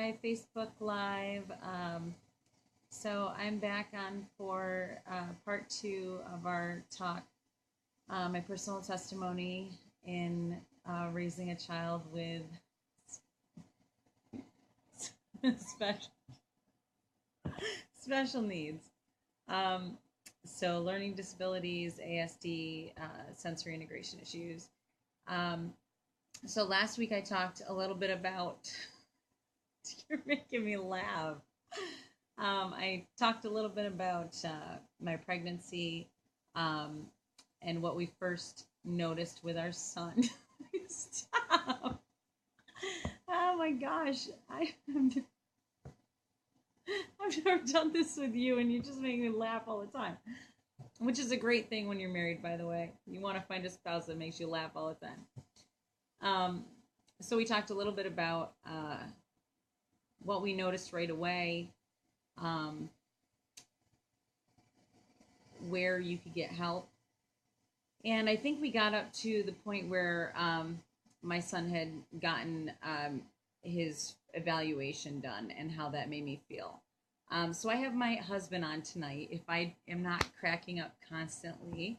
Hi, Facebook Live. So I'm back on for part two of our talk, my personal testimony in raising a child with special special needs. Um, so learning disabilities, ASD, sensory integration issues. Um, so last week I talked a little bit about. You're making me laugh. I talked a little bit about my pregnancy um, and what we first noticed with our son. Stop. Oh my gosh. I've never done this with you, and you just make me laugh all the time. Which is a great thing when you're married, by the way. You want to find a spouse that makes you laugh all the time. Um, so we talked a little bit about what we noticed right away, um, where you could get help. And I think we got up to the point where my son had gotten his evaluation done and how that made me feel. So I have my husband on tonight. If I am not cracking up constantly,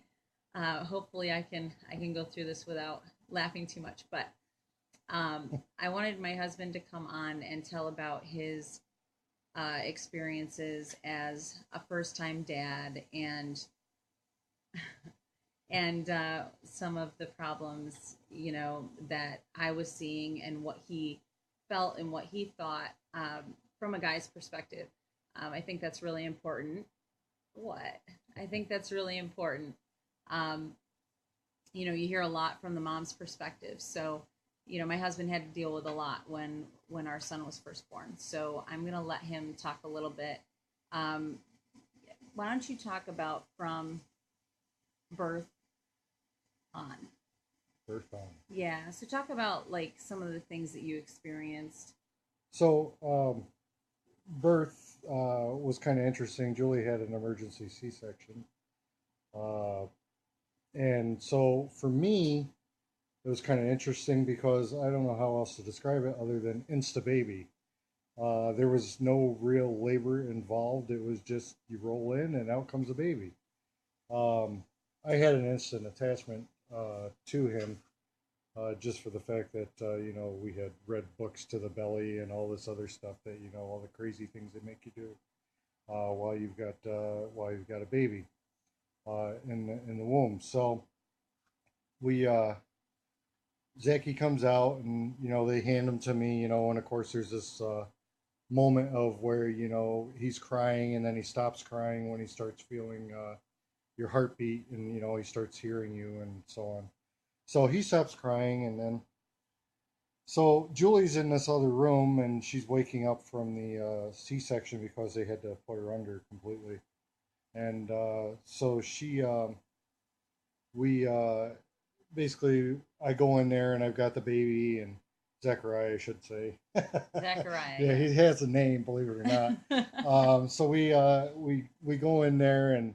hopefully I can go through this without laughing too much. But I wanted my husband to come on and tell about his experiences as a first time dad and some of the problems that I was seeing and what he felt and what he thought from a guy's perspective. I think that's really important. What? I think that's really important. Um, you hear a lot from the mom's perspective. So, my husband had to deal with a lot when our son was first born. So I'm gonna let him talk a little bit. Um, why don't you talk about from birth on? Birth on. Yeah. So talk about like some of the things that you experienced. So, birth was kind of interesting. Julie had an emergency C-section. Uh, and so for me, it was kind of interesting because I don't know how else to describe it other than insta baby. There was no real labor involved. It was just you roll in and out comes a baby. Um, I had an instant attachment to him just for the fact that we had read books to the belly and all this other stuff that all the crazy things they make you do while you've got a baby in the womb. So we Zachy comes out and they hand him to me, and of course there's this moment of where he's crying and then he stops crying when he starts feeling your heartbeat, and he starts hearing you and so on. So he stops crying, and then so Julie's in this other room and she's waking up from the C-section because they had to put her under completely. And so we basically, I go in there and I've got the baby and Zechariah, I should say. Zachariah, Yeah, he yes. has a name, believe it or not. So we go in there and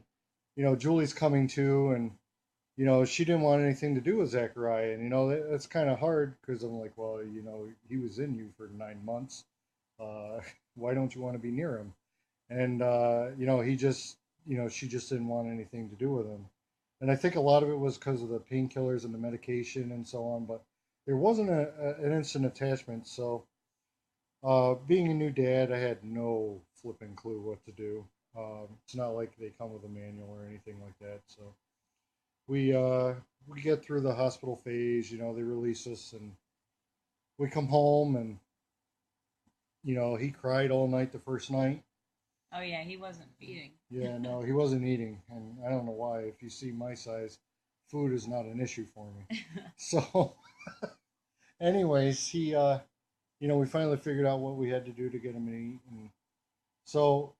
Julie's coming to, and she didn't want anything to do with Zachariah, and that's kind of hard because I'm like, well, he was in you for 9 months. Why don't you want to be near him? And he just, she just didn't want anything to do with him. And I think a lot of it was because of the painkillers and the medication and so on. But there wasn't an instant attachment. So being a new dad, I had no flipping clue what to do. It's not like they come with a manual or anything like that. So we uh, we get through the hospital phase. They release us, and we come home, and he cried all night the first night. Oh yeah, he wasn't feeding. Yeah, no, he wasn't eating, and I don't know why. If you see my size, food is not an issue for me. So, anyways, we finally figured out what we had to do to get him to eat, and so,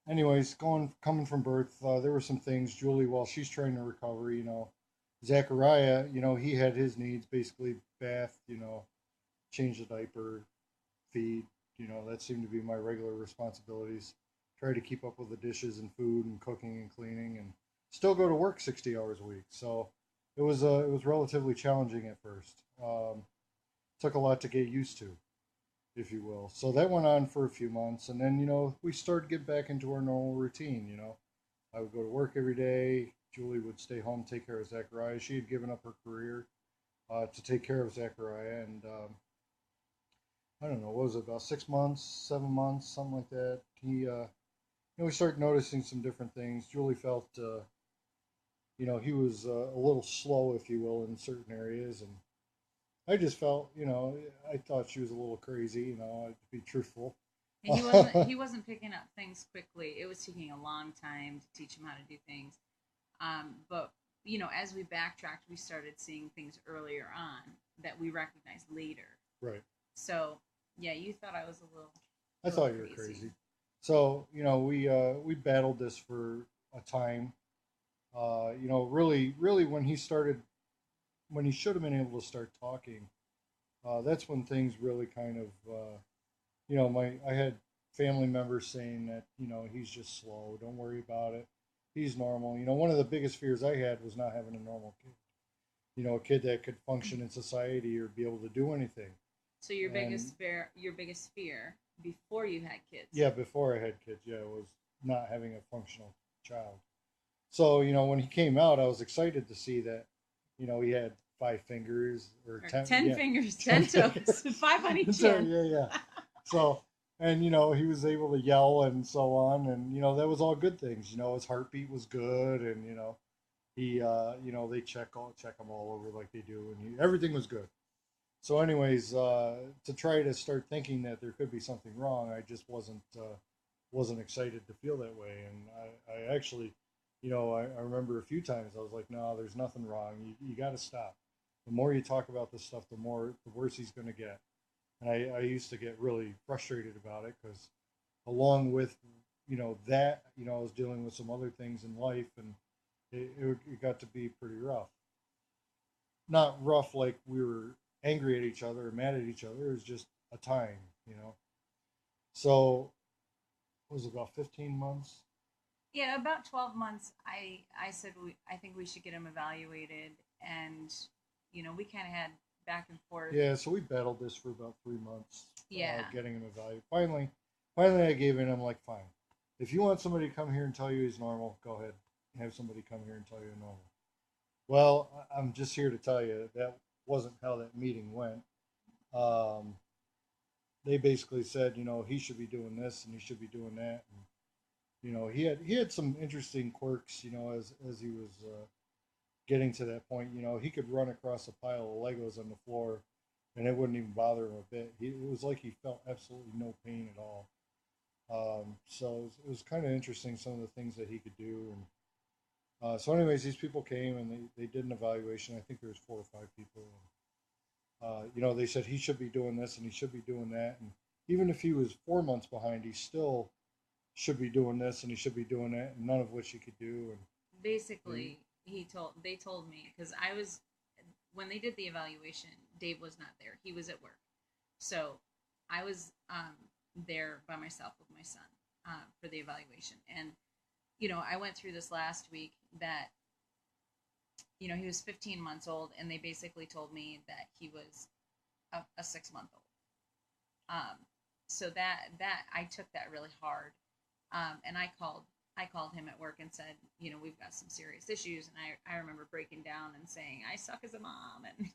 anyways, coming from birth, there were some things. Julie, while she's trying to recover, Zachariah, he had his needs basically bath, change the diaper, feed. That seemed to be my regular responsibilities. Try to keep up with the dishes and food and cooking and cleaning, and still go to work 60 hours a week. So it was relatively challenging at first. Took a lot to get used to. if you will. So that went on for a few months, and then we started to get back into our normal routine. I would go to work every day. Julie would stay home, take care of Zachariah. She had given up her career to take care of Zachariah, and I don't know, what was it, about 6 months, 7 months, something like that. We started noticing some different things. Julie felt, he was a little slow, if you will, in certain areas, and I just felt, I thought she was a little crazy, to be truthful. And he wasn't picking up things quickly. It was taking a long time to teach him how to do things. But as we backtracked, we started seeing things earlier on that we recognized later. Right. So yeah, you thought I was a little. I thought you were crazy. So we battled this for a time. Really, really, when he should have been able to start talking, that's when things really kind of, I had family members saying that he's just slow. Don't worry about it. He's normal. One of the biggest fears I had was not having a normal kid. A kid that could function in society or be able to do anything. So your biggest fear before you had kids. Yeah, before I had kids, yeah, it was not having a functional child. So when he came out, I was excited to see that he had 5 fingers or 10, 10 yeah, fingers, 10 10 toes, five on each so, hand. yeah, yeah. So, and he was able to yell and so on, and that was all good things. His heartbeat was good, and he, they check him all over like they do, and everything was good. So, anyways, to try to start thinking that there could be something wrong, I just wasn't excited to feel that way, and I actually, I remember a few times I was like, no, there's nothing wrong. You got to stop. The more you talk about this stuff, the worse he's going to get. And I used to get really frustrated about it because, along with that, I was dealing with some other things in life, and it got to be pretty rough. Not rough like we were angry at each other or mad at each other. It was just a time. So it was about 15 months. Yeah, about 12 months. I said I think we should get him evaluated, and we kind of had back and forth. Yeah, so we battled this for about 3 months, Yeah. getting him evaluated. Finally, I gave in. I'm like, fine. If you want somebody to come here and tell you he's normal, go ahead. Have somebody come here and tell you normal. Well, I'm just here to tell you that wasn't how that meeting went. Um, they basically said, he should be doing this and he should be doing that, and he had some interesting quirks, as he was getting to that point. He could run across a pile of Legos on the floor, and it wouldn't even bother him a bit. It was like he felt absolutely no pain at all. So it was kind of interesting some of the things that he could do. And so, anyways, these people came and they did an evaluation. I think there was 4 or 5 people. And, they said he should be doing this and he should be doing that. And even if he was 4 months behind, he still should be doing this and he should be doing that, and none of which he could do. And Basically, they told me because I was when they did the evaluation. Dave was not there; he was at work, so I was there by myself with my son for the evaluation. And I went through this last week that he was 15 months old, and they basically told me that he was a 6 month old. So that I took that really hard, and I called him at work and said, we've got some serious issues, and I remember breaking down and saying I suck as a mom and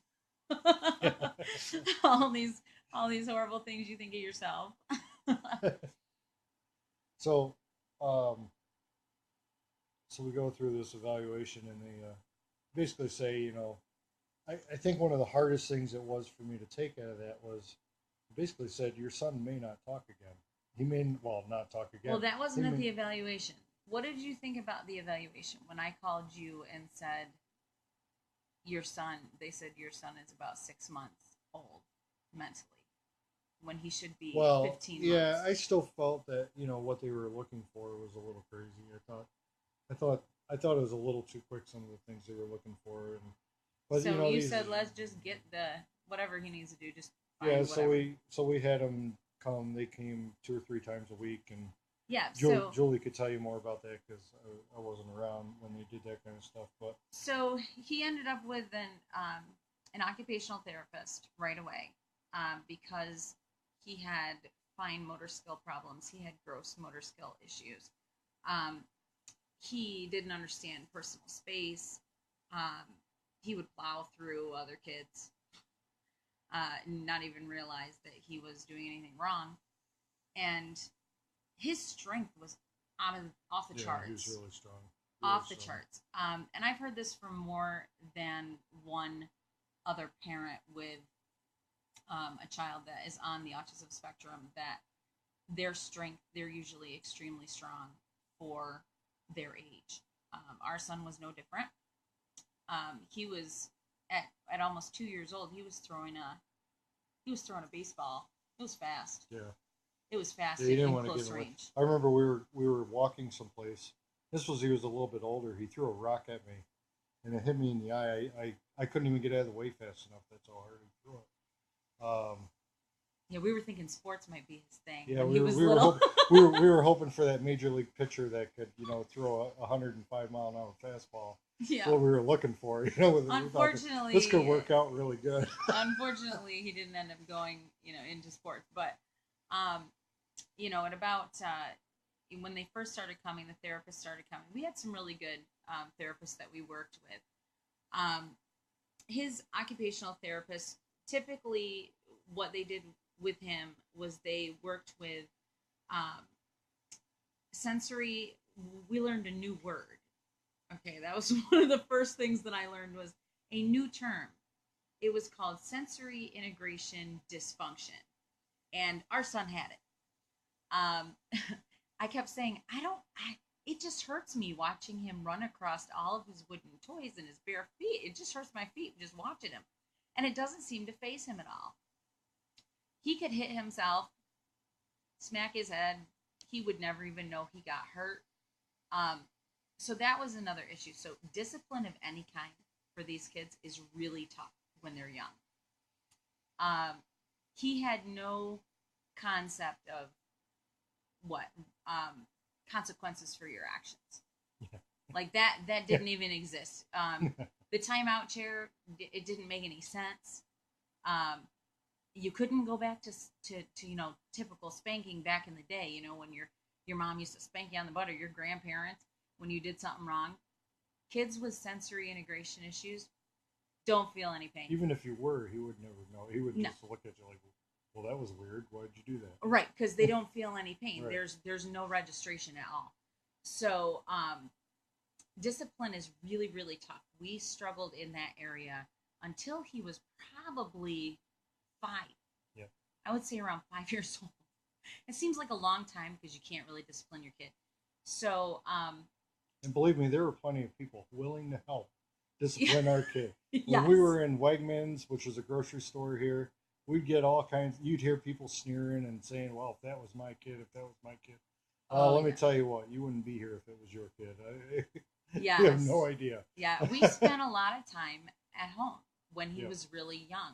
all these horrible things you think of yourself. so, um, so we go through this evaluation, and they basically say, I think one of the hardest things it was for me to take out of that was basically said your son may not talk again. He may not talk again. Well, that wasn't at the evaluation. What did you think about the evaluation when I called you and said your son? They said your son is about 6 months old mentally when he should be 15 yeah, months. I still felt that what they were looking for was a little crazy. I thought it was a little too quick, some of the things they were looking for. But so you said let's just get the whatever he needs to do. Just find yeah. Whatever. So we had them come. They came 2 or 3 times a week, and yeah. Julie could tell you more about that because I wasn't around when they did that kind of stuff. But so he ended up with an occupational therapist right away because He had fine motor skill problems. He had gross motor skill issues. Um, he didn't understand personal space. Um, he would plow through other kids, not even realize that he was doing anything wrong. And his strength was off the charts. He was really strong. Off the charts. And I've heard this from more than one other parent with a child that is on the autism spectrum, that their strength, they're usually extremely strong for their age. Our son was no different. He was at almost 2 years old. He was throwing a baseball. It was fast. Yeah. It was fast he didn't in want to close get away. range. I remember we were walking someplace. He was a little bit older. He threw a rock at me, and it hit me in the eye. I couldn't even get out of the way fast enough. That's how hard he threw it. Yeah, we were thinking sports might be his thing. Yeah, when we he was we little. were we were hoping for that major league pitcher that could throw a 105-mile-an-hour fastball. Yeah. That's what we were looking for. Unfortunately, this could work out really good. Unfortunately, he didn't end up going into sports. But at about when they first started coming, the therapists started coming. We had some really good therapists that we worked with. His occupational therapist, typically what they did with him was they worked with sensory. We learned a new word. Okay, that was one of the first things that I learned, was a new term. It was called sensory integration dysfunction, and our son had it. I kept saying, it just hurts me watching him run across all of his wooden toys and his bare feet. It just hurts my feet just watching him, and it doesn't seem to faze him at all. He could hit himself, smack his head. He would never even know he got hurt. So that was another issue. So discipline of any kind for these kids is really tough when they're young. He had no concept of what consequences for your actions. Yeah. Like that didn't even exist. The timeout chair, it didn't make any sense. You couldn't go back to typical spanking back in the day. When your mom used to spank you on the butt, or your grandparents when you did something wrong. Kids with sensory integration issues don't feel any pain. Even if you were, he would never know. He would just look at you like, well, that was weird. Why did you do that? Right, because they don't feel any pain. Right. There's no registration at all. So discipline is really, really tough. We struggled in that area until he was probably 5. Yeah. I would say around 5 years old. It seems like a long time because you can't really discipline your kid. So and believe me, there were plenty of people willing to help discipline our kid. Yes. When we were in Wegmans, which is a grocery store here, we'd get all kinds. You'd hear people sneering and saying, "Well, if that was my kid, if that was my kid." Let me tell you what, you wouldn't be here if it was your kid. Yes. You have no idea. Yeah, we spent a lot of time at home when he was really young.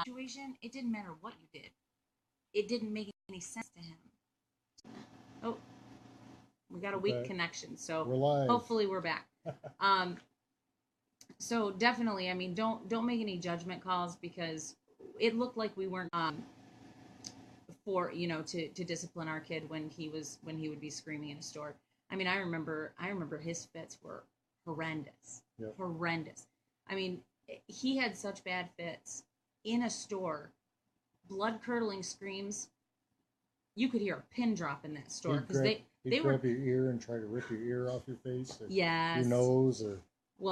Situation, it didn't matter what you did. It didn't make any sense to him. Oh, we got a weak connection, so we're live. Hopefully we're back. So definitely, I mean, don't make any judgment calls, because it looked like we weren't to discipline our kid when he would be screaming in a store. I mean, I remember his fits were horrendous. Yep. Horrendous. I mean, he had such bad fits in a store, blood curdling screams. You could hear a pin drop in that store, because they grab your ear and try to rip your ear off your face, or yes, your nose, or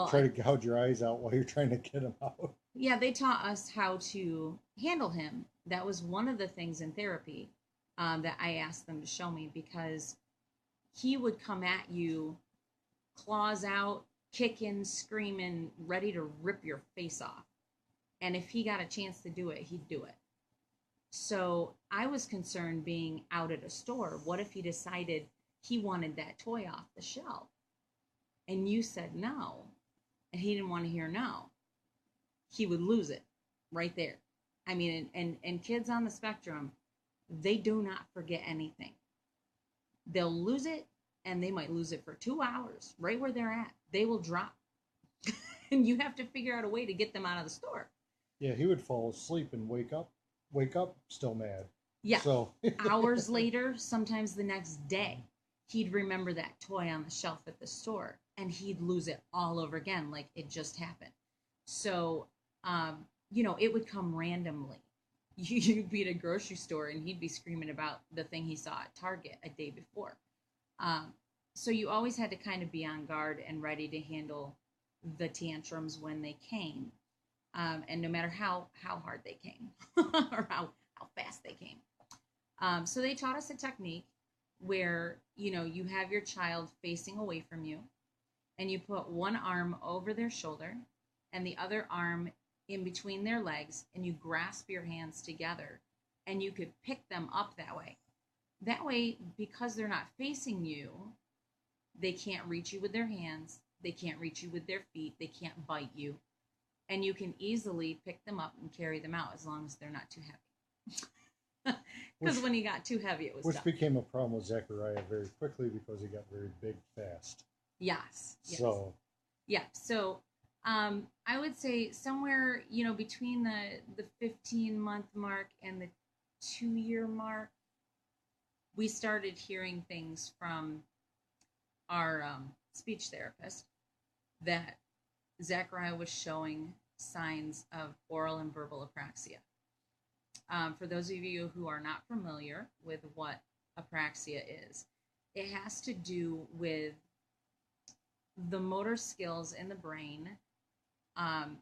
try to gouge your eyes out while you're trying to get him out. Yeah, they taught us how to handle him. That was one of the things in therapy that I asked them to show me, because he would come at you, claws out, kicking, screaming, ready to rip your face off. And if he got a chance to do it, he'd do it. So I was concerned, being out at a store, what if he decided he wanted that toy off the shelf? And you said no, and he didn't want to hear no. He would lose it right there. I mean, and kids on the spectrum, they do not forget anything. They'll lose it, and they might lose it for 2 hours, right where they're at. They will drop. And you have to figure out a way to get them out of the store. Yeah, he would fall asleep and wake up still mad. Yeah. So Hours later, sometimes the next day, he'd remember that toy on the shelf at the store and he'd lose it all over again, like it just happened. So, it would come randomly. You'd be at a grocery store and he'd be screaming about the thing he saw at Target a day before. Um, so you always had to kind of be on guard and ready to handle the tantrums when they came, and no matter how hard they came or how fast they came. So they taught us a technique where you have your child facing away from you, and you put one arm over their shoulder and the other arm in between their legs, and you grasp your hands together, and you could pick them up that way. That way, because they're not facing you, they can't reach you with their hands, they can't reach you with their feet, they can't bite you, and you can easily pick them up and carry them out as long as they're not too heavy. Because when he got too heavy, it was which done. became a problem with Zechariah very quickly because he got very big fast. Yes. So yeah. So I would say somewhere between the 15-month mark and the 2-year mark, we started hearing things from our speech therapist that Zachariah was showing signs of oral and verbal apraxia. For those of you who are not familiar with what apraxia is, it has to do with the motor skills in the brain, um,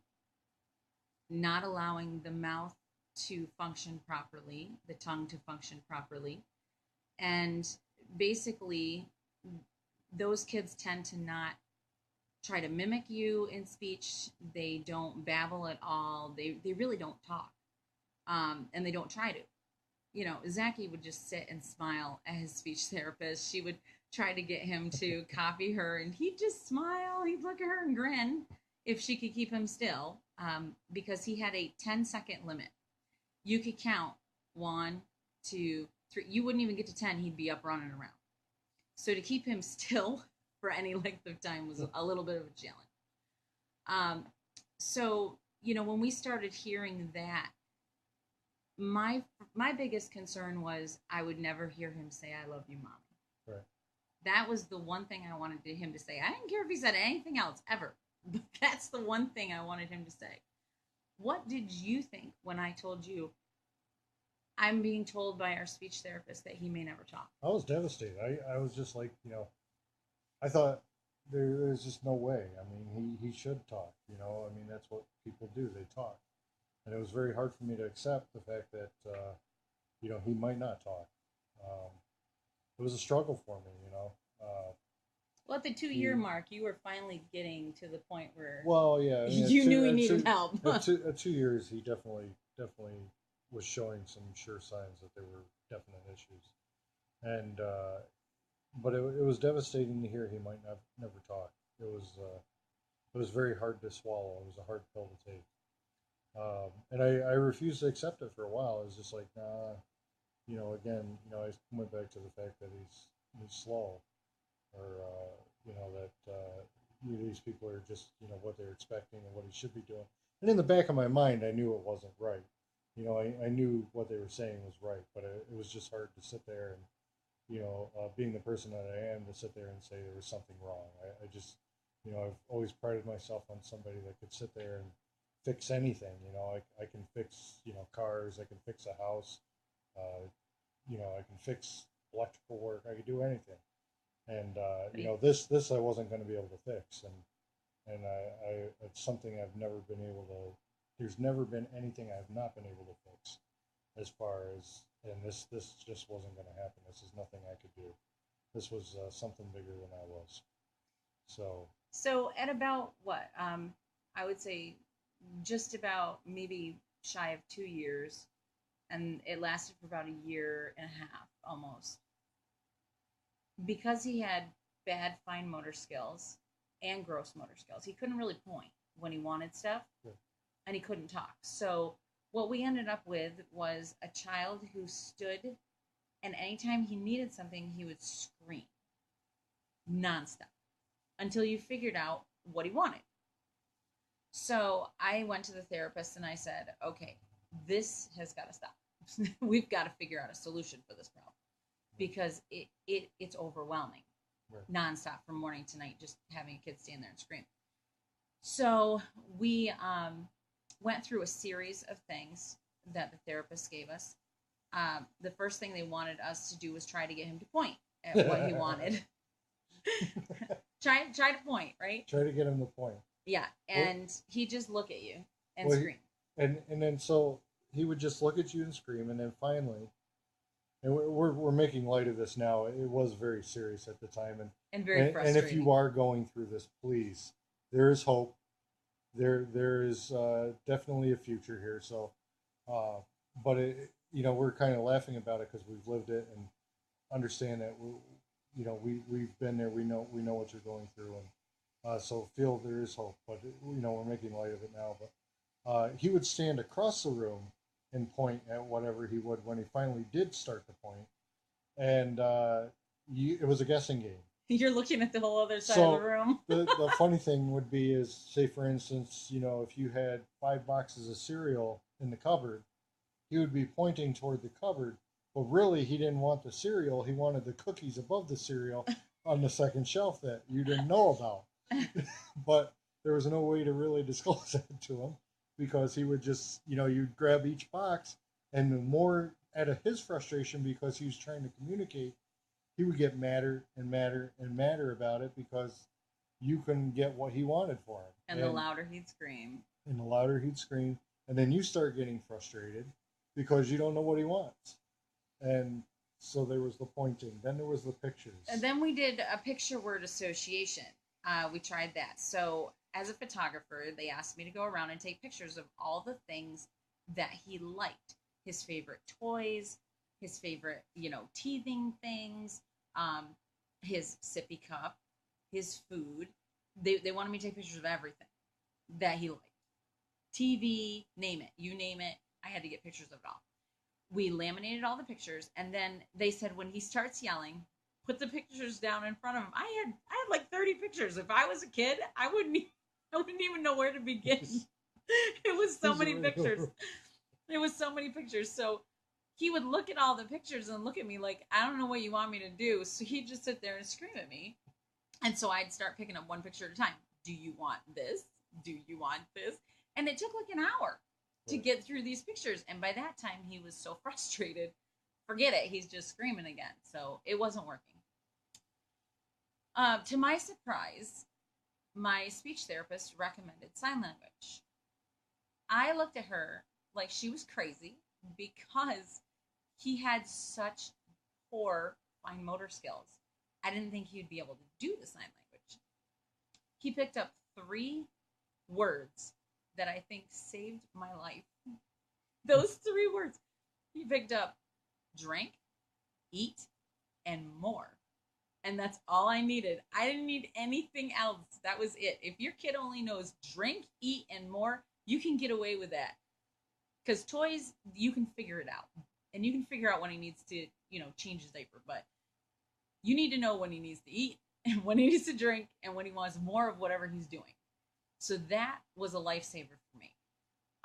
not allowing the mouth to function properly, the tongue to function properly. And basically, those kids tend to not try to mimic you in speech. They don't babble at all. They really don't talk. And they don't try to. Zachy would just sit and smile at his speech therapist. She would try to get him to copy her, and he'd just smile. He'd look at her and grin if she could keep him still, because he had a 10-second limit. You could count 1, 2, 3. You wouldn't even get to 10. He'd be up running around. So to keep him still for any length of time was a little bit of a challenge. So when we started hearing that, my biggest concern was I would never hear him say "I love you, mommy." right. That was the one thing I wanted him to say. I didn't care if he said anything else ever, but that's the one thing I wanted him to say. What did you think when I told you I'm being told by our speech therapist that he may never talk? I was devastated. I was just like, I thought there's just no way. I mean, he should talk. I mean, that's what people do. They talk. And it was very hard for me to accept the fact that he might not talk. Um, it was a struggle for me. Well, at the 2-year mark, you were finally getting to the point where Well, yeah, I mean, you knew he needed help. at 2 years, he definitely was showing some sure signs that there were definite issues, and but it was devastating to hear he might never talk. It was very hard to swallow. It was a hard pill to take. And I refused to accept it for a while. I was just like, nah, again, I went back to the fact that he's slow, or that these people are just what they're expecting and what he should be doing. And in the back of my mind, I knew it wasn't right. I knew what they were saying was right, but it was just hard to sit there and being the person that I am, to sit there and say there was something wrong. I just I've always prided myself on somebody that could sit there and fix anything. I can fix cars. I can fix a house. Uh, I can fix electrical work. I could do anything. And this I wasn't going to be able to fix. And it's something I've never been able to. There's never been anything I've not been able to fix, as far as, and this just wasn't going to happen. This is nothing I could do. This was something bigger than I was. So at about what I would say just about maybe shy of 2 years, and it lasted for about a year and a half almost. Because he had bad fine motor skills and gross motor skills, he couldn't really point when he wanted stuff, Yeah. and he couldn't talk. So what we ended up with was a child who stood, and anytime he needed something, he would scream nonstop until you figured out what he wanted. So I went to the therapist and I said, okay, this has got to stop. We've got to figure out a solution for this problem because it's overwhelming Right. nonstop from morning to night, just having a kid stand there and scream. So we went through a series of things that the therapist gave us. The first thing they wanted us to do was try to get him to point at what he wanted. Try to point, right? Try to get him to point. Yeah, Well, and he just look at you and well, scream. and then so he would just look at you and scream, and then finally, and we're making light of this now. It was very serious at the time, And very and if frustrating. you are going through this, please, there is hope. There is definitely a future here. So, uh, but we're kind of laughing about it because we've lived it and understand that we've been there. We know what you're going through, and so feel there is hope. But we're making light of it now. But he would stand across the room and point at whatever he would when he finally did start to point, and it was a guessing game. You're looking at the whole other side of the So room. the funny thing would be is, say for instance, if you had 5 boxes of cereal in the cupboard, he would be pointing toward the cupboard, but really he didn't want the cereal. He wanted the cookies above the cereal on the second shelf that you didn't know about. But there was no way to really disclose that to him because he would just, you'd grab each box, and the more out of his frustration because he was trying to communicate, he would get madder and madder and madder about it because you couldn't get what he wanted for him. And the louder he'd scream. And the louder he'd scream. And then you start getting frustrated because you don't know what he wants. And so there was the pointing. Then there was the pictures. And then we did a picture word association. We tried that. So as a photographer, they asked me to go around and take pictures of all the things that he liked. His favorite toys, his favorite, teething things, um, his sippy cup, his food. They wanted me to take pictures of everything that he liked. TV, name it. You name it. I had to get pictures of it all. We laminated all the pictures, and then they said when he starts yelling, put the pictures down in front of him. I had like 30 pictures. If I was a kid, I wouldn't even know where to begin. It was so many pictures. It was so many pictures. So he would look at all the pictures and look at me like, I don't know what you want me to do. So he'd just sit there and scream at me. And so I'd start picking up one picture at a time. Do you want this? Do you want this? And it took like an hour to get through these pictures. And by that time, he was so frustrated. Forget it. He's just screaming again. So it wasn't working. To my surprise, my speech therapist recommended sign language. I looked at her like she was crazy because he had such poor fine motor skills. I didn't think he would be able to do the sign language. He picked up 3 words that I think saved my life. Those 3 words. He picked up drink, eat, and more. And that's all I needed. I didn't need anything else. That was it. If your kid only knows drink, eat, and more, you can get away with that. Because toys, you can figure it out. And you can figure out when he needs to, change his diaper. But you need to know when he needs to eat, and when he needs to drink, and when he wants more of whatever he's doing. So that was a lifesaver for me.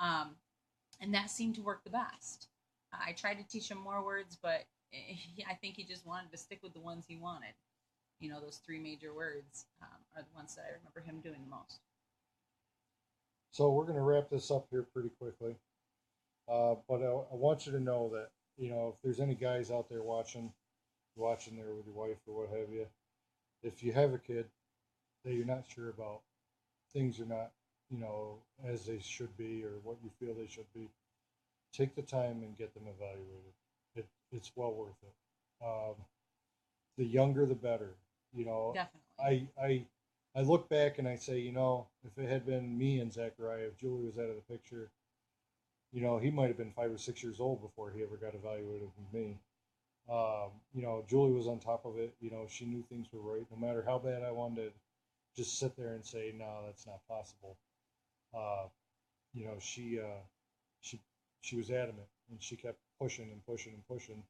And that seemed to work the best. I tried to teach him more words, but I think he just wanted to stick with the ones he wanted. Those 3 major words are the ones that I remember him doing the most. So we're going to wrap this up here pretty quickly. But I want you to know that, if there's any guys out there watching there with your wife or what have you, if you have a kid that you're not sure about, things are not, as they should be or what you feel they should be, take the time and get them evaluated. It's well worth it. The younger, the better. Definitely. I look back and I say, if it had been me and Zachariah, if Julie was out of the picture, he might have been 5 or 6 years old before he ever got evaluated with me. Julie was on top of it. She knew things were right. No matter how bad I wanted to just sit there and say, no, that's not possible. Uh, she was adamant and she kept pushing and pushing and pushing.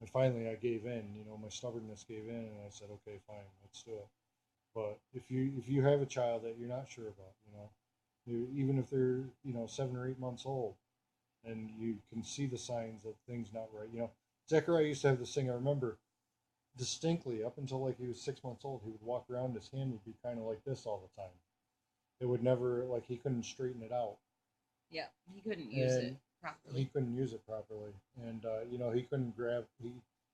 And finally, I gave in. My stubbornness gave in, and I said, okay, fine, let's do it. But if you have a child that you're not sure about, even if they're 7 or 8 months old, and you can see the signs that things not right. You know, Zechariah used to have this thing. I remember distinctly up until like he was 6 months old. He would walk around. His hand would be kind of like this all the time. It would never like he couldn't straighten it out, Yeah, he couldn't use it and he properly. couldn't use it properly, and you know he couldn't grab. He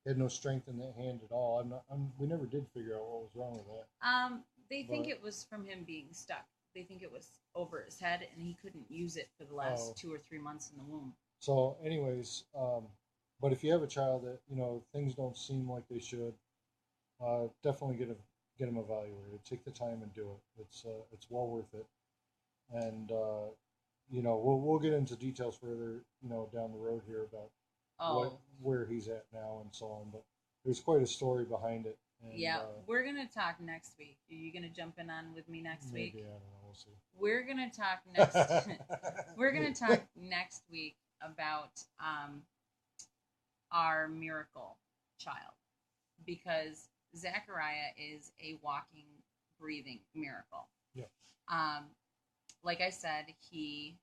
had no strength in that hand at all. I'm not. We never did figure out what was wrong with that, They think but it was from him being stuck. They think it was over his head, and he couldn't use it for the last oh, 2 or 3 months in the womb. so anyways, but if you have a child that you know things don't seem like they should, definitely get them evaluated. Take the time and do it. It's well worth it. And you know we'll get into details further you know down the road here about what Oh, where he's at now and so on. But there's quite a story behind it, and yeah. We're gonna talk next week. Are you gonna jump in on with me next maybe week? I don't know. We'll see. We're gonna talk next. We're gonna talk next week about our miracle child, because Zachariah is a walking, breathing miracle. Yeah. Um, like I said, he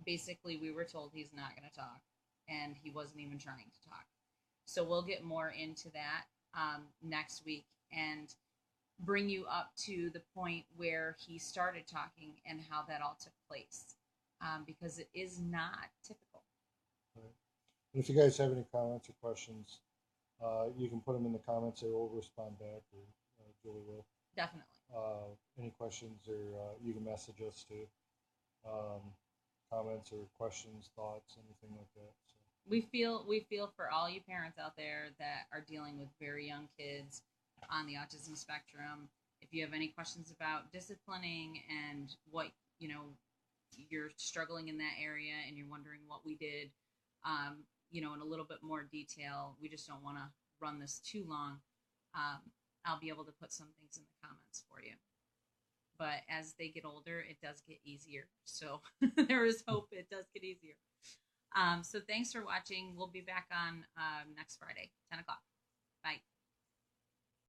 basically, we were told he's not going to talk, and he wasn't even trying to talk. So we'll get more into that next week and bring you up to the point where he started talking and how that all took place, because it is not typical. Right. And if you guys have any comments or questions, you can put them in the comments. Or we'll respond back, or Julie will. Definitely. Any questions, or you can message us to um, comments or questions, thoughts, anything like that. So. We feel for all you parents out there that are dealing with very young kids on the autism spectrum. If you have any questions about disciplining and what you know you're struggling in that area and you're wondering what we did, in a little bit more detail, we just don't want to run this too long. Um, I'll be able to put some things in the comments for you. But as they get older, it does get easier. So there is hope it does get easier. So thanks for watching. We'll be back on next Friday, 10 o'clock. Bye.